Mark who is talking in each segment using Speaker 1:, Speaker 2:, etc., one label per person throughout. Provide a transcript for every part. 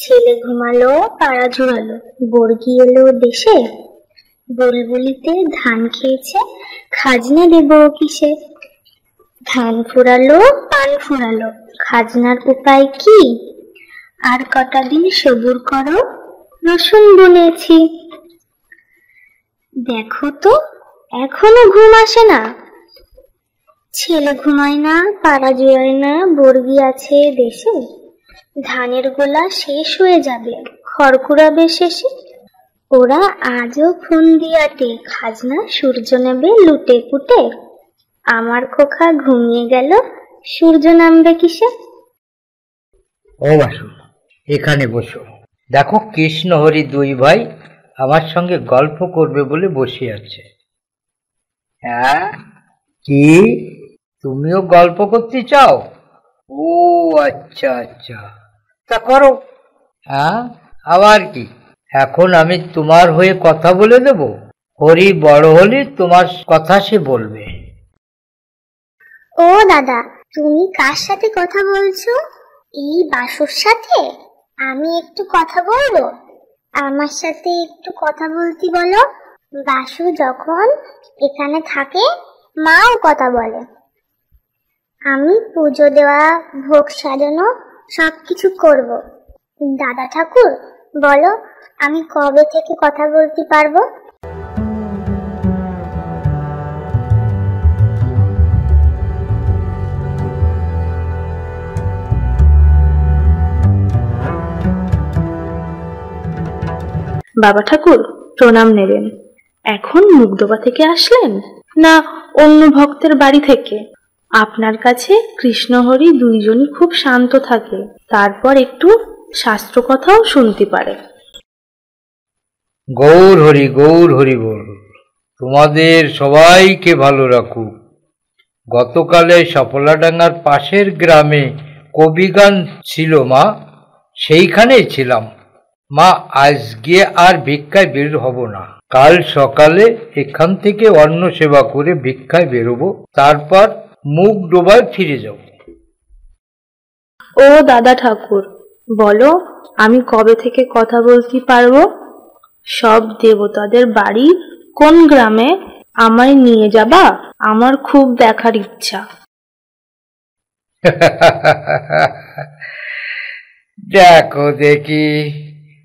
Speaker 1: ছেলে ঘুমালো, পাড়া ঝুরালো, বর্গি এলো দেশে। বুলবুলিতে ধান খেয়েছে, খাজনা দেব কিসে? ধান ফুরালো, পান ফুরালো, খাজনার উপায় কি? আর কটা দিন সবুর করো, রসুন বুনেছি। দেখো তো এখনো ঘুম আসে না। ছেলে ঘুমায় না, পাড়া জুড়ায় না, বর্গি আছে দেশে। ধানের গোলা শেষ হয়ে যাবে, খড় কুড়াবে শেষে। ওরা আজও ফোন দিয়াতে, খাজনা সূর্য নেবে লুটে পুটে। আমার খোকা ঘুমিয়ে গেল, সূর্য নামবে কিসে?
Speaker 2: ও বাসু, এখানে বসো। দেখো কৃষ্ণ হরি দুই ভাই আমার সঙ্গে গল্প করবে বলে বসে আছে। হ্যাঁ, কি তুমিও গল্প করতে চাও? ও আচ্ছা আচ্ছা, তা করো। হ্যাঁ, আবার কি, এখন আমি তোমার হয়ে কথা বলে দেব? হরি বড় হলে তোমার কথা সে বলবে।
Speaker 1: ও দাদা, তুমি কার সাথে কথা বলছো? এই বাসুর সাথে? আমি একটু কথা বলবো? আমার সাথে একটু কথা বলতে বলো। বাসু যখন এখানে থাকে, মাও কথা বলে। আমি পুজো দেওয়া, ভোগ সাজানো সবকিছু করব। দাদা ঠাকুর, বলো আমি কবে থেকে কথা বলতে পারবো?
Speaker 3: বাবা ঠাকুর প্রণাম নেবেন। এখন মুগদোবা থেকে আসলেন না অন্য ভক্তের বাড়ি থেকে? আপনার কাছে কৃষ্ণহরি দুইজনই খুব শান্ত থাকে, তারপর একটু শাস্ত্র কথাও শুনতে পারে।
Speaker 2: গৌর হরি বল। তোমাদের সবাইকে ভালো রাখুক। গতকালে সফলাডাঙ্গার পাশের গ্রামে কবিগান ছিল মা, সেইখানেই ছিলাম। মা, আজকে আর ভিক্ষায় বের হব না। কাল সকালে এখান থেকে অন্ন সেবা করে ভিক্ষায় বেরোবো, তারপর মুখ ডোবায় ফিরে যাব।
Speaker 3: ও দাদা ঠাকুর, বলো আমি কবে থেকে কথা বলতে পারবো? সব দেবতাদের বাড়ি কোন গ্রামে, আমায় নিয়ে যাবা? আমার খুব দেখার ইচ্ছা।
Speaker 2: দেখো দেখি,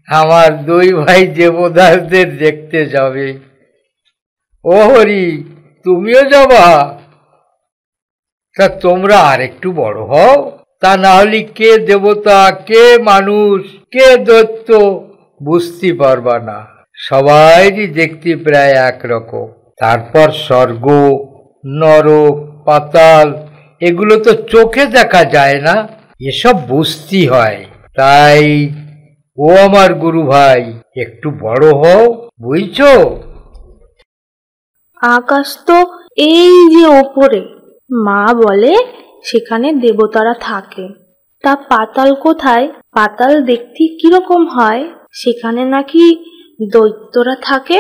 Speaker 2: আমার দুই ভাই দেবদাসদের দেখতে যাবে। ও হরি, তুমিও যাবা? তা তোমরা আরেকটু বড় হও, তা না হলে কে দেবতা কে মানুষ কে দৈত্য বুঝতে পারবা না। সবাই দেখতে প্রায় একরকম। তারপর স্বর্গ, নরক, পাতাল এগুলো তো চোখে দেখা যায় না, এসব বুঝতে হয়। তাই ও আমার গুরু ভাই, একটু বড় হও, বুঝছো?
Speaker 3: আকাশ তো এই যে ওপরে, মা বলে সেখানে দেবতারা থাকে। তা পাতাল কোথায়? পাতাল দেখতে কিরকম হয়? সেখানে নাকি দৈত্যরা থাকে।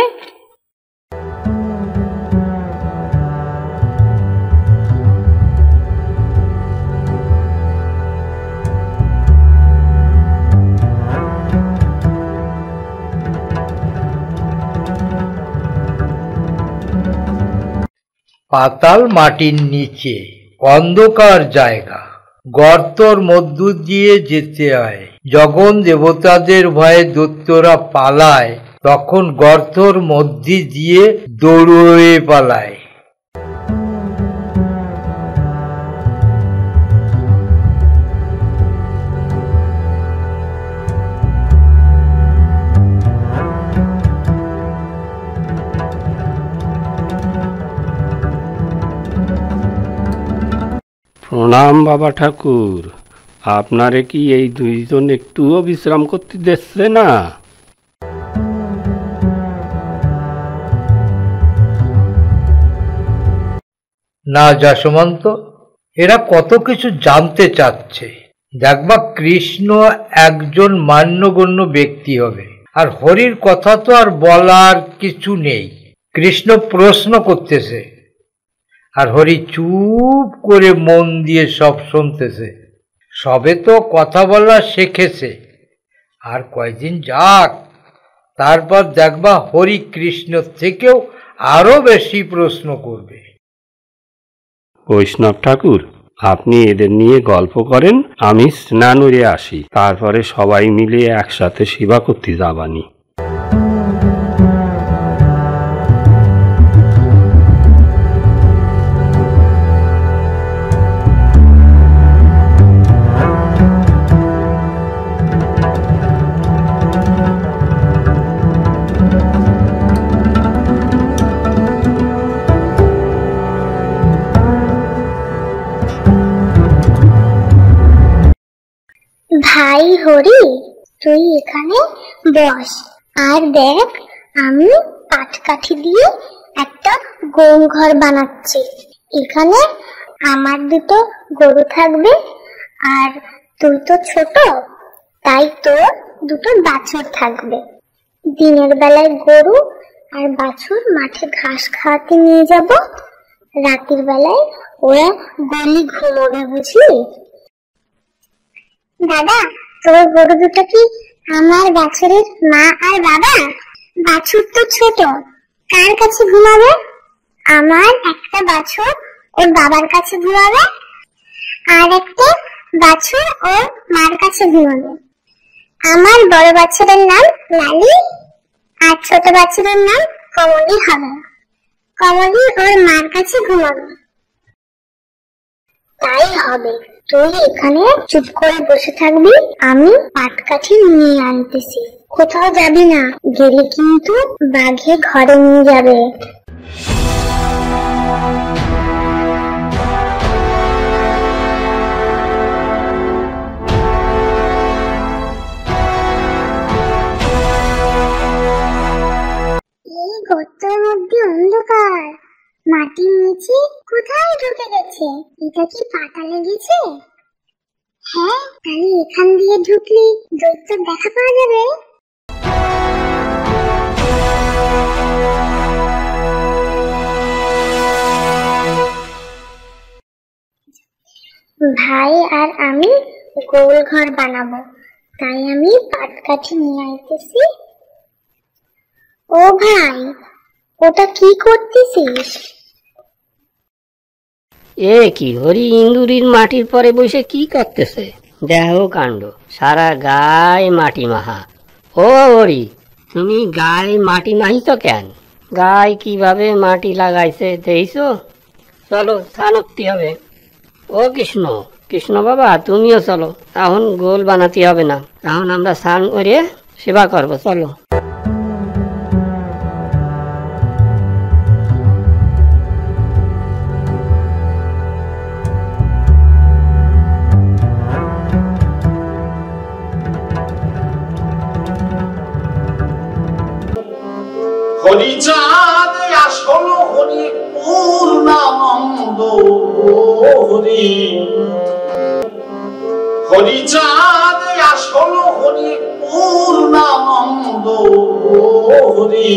Speaker 2: পাতাল মাটির নিচে অন্ধকার জায়গা, গর্তর মধ্য দিয়ে যেতে হয়। যখন দেবতাদের ভয়ে দৈত্যরা পালায়, তখন গর্তর মধ্যে দিয়ে দৌড়ে পালায়।
Speaker 4: প্রণাম বাবা ঠাকুর, আপনারে কি এই দুইজন একটুও বিশ্রাম করতে দিচ্ছে না?
Speaker 2: না যশোমন্ত, এরা কত কিছু জানতে চাচ্ছে। দেখবা কৃষ্ণ একজন মান্যগণ্য ব্যক্তি হবে, আর হরির কথা তো আর বলার কিছু নেই। কৃষ্ণ প্রশ্ন করতেছে, আর হরি চুপ করে মন দিয়ে সব শুনতেছে। সবে তো কথা বলা শিখেছে, আর কয়দিন যাক, তারপর দেখবা হরি কৃষ্ণ থেকেও আরো বেশি প্রশ্ন করবে।
Speaker 4: বৈষ্ণব ঠাকুর, আপনি এদের নিয়ে গল্প করেন, আমি স্নান করে আসি, তারপরে সবাই মিলে একসাথে সেবা করতে যাবানি।
Speaker 1: ভাই হরি, তুই এখানে বস আর দেখ, আমি পাটকাঠি দিয়ে একটা গরু ঘর বানাচ্ছি। এখানে আমার দুটো গরু থাকবে, আর তুই তো ছোট, তাই তোর দুটো বাছুর থাকবে। দিনের বেলায় গরু আর বাছুর মাঠে ঘাস খাওয়াতে নিয়ে যাব, রাতের বেলায় ওরা গলি ঘুমোবে, বুঝলি? দাদা, তোর গরু দুটো কি আমার বাছুরের মা আর বাবা? বাছুর তো ছোট, কার কাছে ঘুমাবে? আমার একটা বাছুর ওর বাবার কাছে ঘুমাবে, আর একটা বাছুর ওর মার কাছে ঘুমাবে। আমার বড় বাছুরের নাম লালি, আর ছোট বাছুরের নাম কমলি হবে। কমলি ওর মার কাছে ঘুমাবে। তাই হবে, তুই এখানে চুপ করে বসে থাকবি, আমি পাটকাঠি নিয়ে আনতেছি। কোথাও যাবি না, গেলে কিন্তু বাঘে ঘরে নিয়ে যাবে। এই গর্তের মধ্যে অন্ধকার, মাটির নিচে কোথায় ঢুকে গেছে? এটা কি পাতালে গেছে? হ্যাঁ, তাহলে এখান দিয়ে ঢুকলে দৈত্যের দেখা পাওয়া যাবে। ভাই আর আমি গোল ঘর বানাবো, তাই আমি পাটকাঠি নিয়ে আইতেছি। ও ভাই, ওটা কি করতেছিস?
Speaker 5: এ কি হরি ইন্দুরির মাটির পরে বসে কি করতেছে? দেহ কাণ্ড, সারা গায়ে মাটি মাহা। ও হরি, তুমি গায়ে মাটি মাহিছ কেন? গায়ে কিভাবে মাটি লাগাইছে দেখছো? চলো স্নান করতে হবে। ও কৃষ্ণ, কৃষ্ণ বাবা তুমিও চলো, এখন গোল বানাতে হবে না, এখন আমরা স্নান করে সেবা করবো, চলো।
Speaker 6: হরিচাঁদ আসল হরি পূর্ণানন্দ হরি, হরিচাঁদ আসল হরি পূর্ণানন্দ হরি।